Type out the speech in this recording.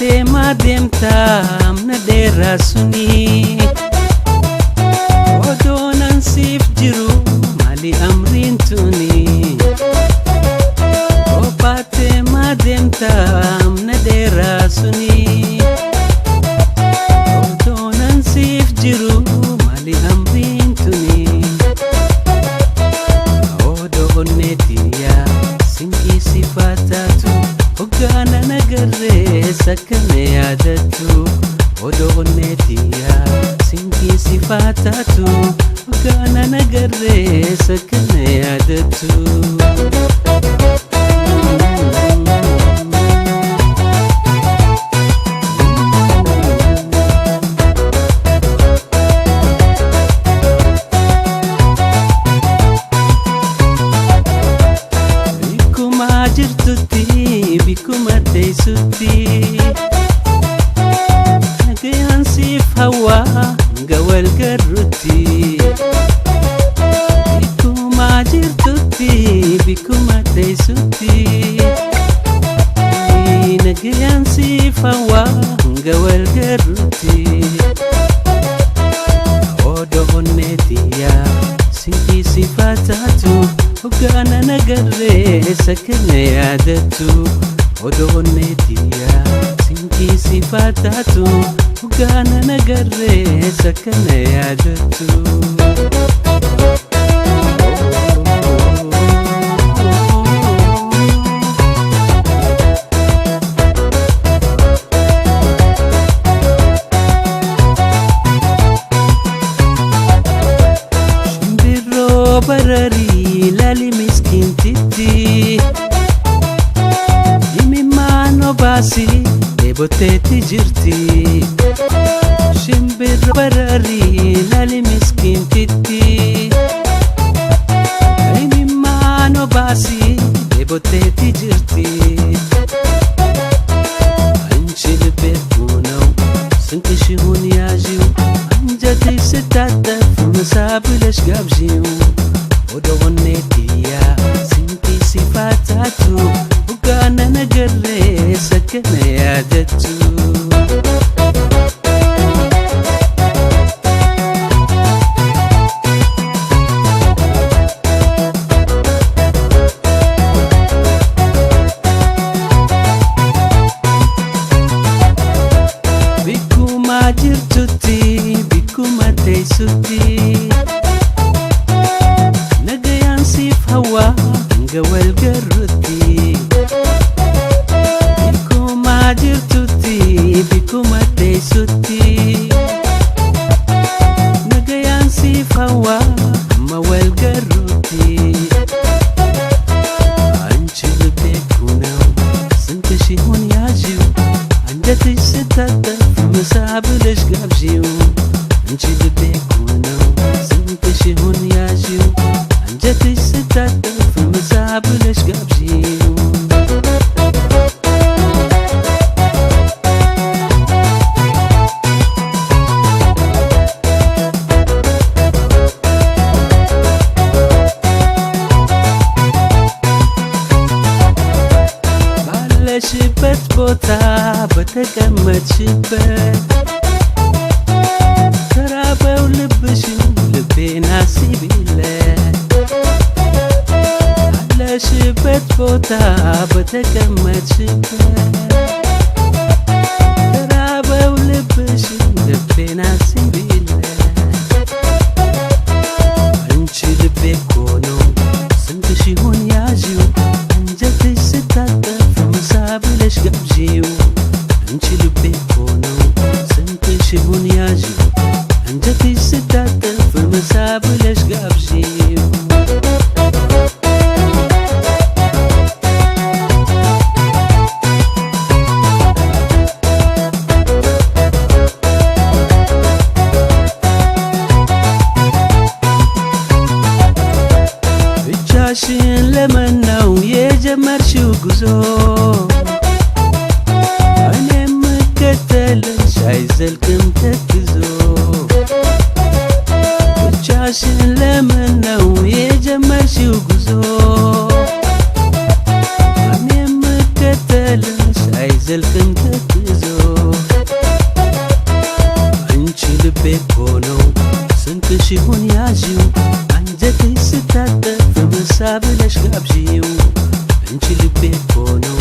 baatee madeemtaa amna dheeraa suni odoonan siif jiru maali amriin tuni baatee madeemtaa amna dheeraa suni odoonan siif jiru maali amriin tuni odoonneetiyaa sinqii sifaataatu Ogana nagarree sakkana yaadatu odoonneetiyaa sinqii sifaataatu Ogana nagarree sakkana yaadatu Bikuma teessutti nagayaan siif hawaa gawal garrutti bikuma jirtutti bikuma teessutti nagayaan siif hawaa gawal garrutti odoonneetiyaa sinqii sifaataatu Ogana nagarree sakkana yaadatu odoonneetiyaa sinqii sifaataatu Ogana nagarree sakkana yaadatu Shimbirroo bararii lali miskiintiti imimmaan obaasi dheeboteetti jirti Shimbirroo bararii lali miskiintiti imimmaan obaasi dheeboteetti jirti Anchi libbee kuunaw sinqishi hun yaajiw anjatay sitaataf masaabilash gaabjiw odoonneetiyaa sinqii sifaataatu Ogana nagarree sakkana yaadatu Bikuma jirtutti bikuma teessutti nagayaan siif hawaa gawal garrutti bikuma jirtutti bikuma teessutti nagayaan siif hawaa wal garrutti Anchi libbee kuunaw sinqishi hun yaajiw anjatay sitaataf masaabilash gaabjiw Anchi libbee kuunaw sinqishi hun yaajiw anjatay sitaataf masaabilash gaabjiw ባለሽበት ቦታ በተቀመጥሽበት ተራበው ልብሽን ልቤን አስቢለት ባለሽበት ቦታ በተቀመጥሽበት ተራበው ልብሽን ልቤን አስቢለት አንቺ ልቤ እኮ ነው ስንትሽ ይሁን ያዢው አንጀትሽ ስታጠፍ መሳብለሽ ጋብዢው አንቺ ልቤ እኮ ነው ስንትሽ ይሁን ያዢው አንጀትሽ ስታጠፍ መሳብለሽ ጋብዢው ብቻሽን ለምን ነው የጀመርሽው ጉዞ እኔም መከተልሽ አይዘልቅም ተክዞ ብቻሽን ለምን ነው የጀመርሽው ጉዞ እኔም መከተልሽ አይዘልቅም ተክዞ ፍቅርሽ ይሁን ያዢው አንጀትሽ ስታጠፍ በሳብለሽ ጋብዢው እንቺ ልቤ እኮ ነው